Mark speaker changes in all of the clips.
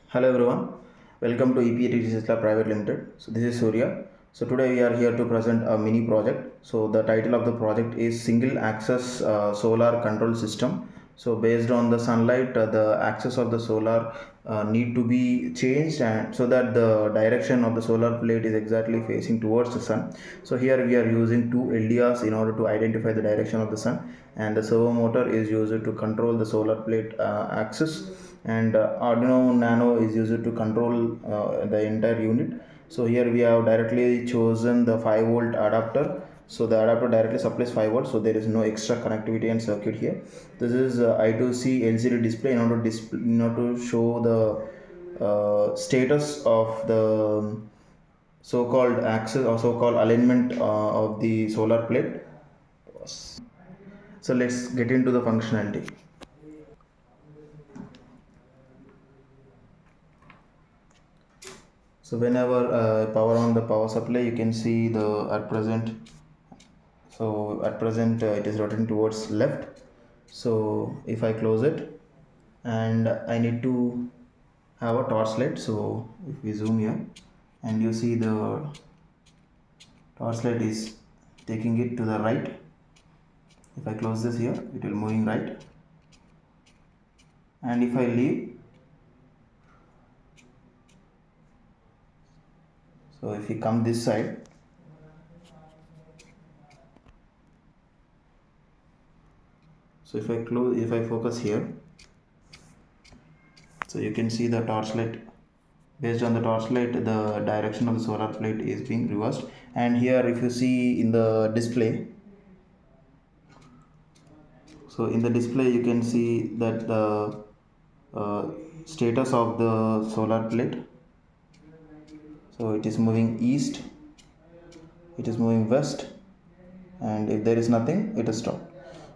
Speaker 1: Hello everyone, welcome to EPIT Private Limited. So this is Surya. So today we are here to present a mini project. So the title of the project is Single Axis Solar Control System. So based on the sunlight, the axis of the solar need to be changed, and so that the direction of the solar plate is exactly facing towards the sun. So here we are using two LDRs in order to identify the direction of the sun, and the servo motor is used to control the solar plate axis, and Arduino nano is used to control the entire unit. So here we have directly chosen the 5-volt adapter. So the adapter directly supplies 5 volts, so there is no extra connectivity and circuit here. This is I2C LCD display in order to show the status of the so-called axis or so-called alignment of the solar plate. So let's get into the functionality. So whenever power on the power supply, you can see the at present. So at present it is rotating towards left. So if I close it, and I need to have a torchlight. So if we zoom here, and you see the torchlight is taking it to the right. If I close this here, it will moving right, and if I leave, so if you come this side, so if I focus here, so you can see the torchlight. Based on the torchlight, the direction of the solar plate is being reversed. And here if you see in the display, so in the display you can see that the status of the solar plate. So it is moving east, it is moving west, and if there is nothing, it is stopped.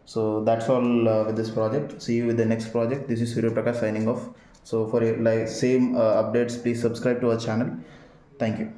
Speaker 1: So that's all with this project. See you with the next project. This is Surya Prakash signing off. So for like same updates, please subscribe to our channel. Thank you.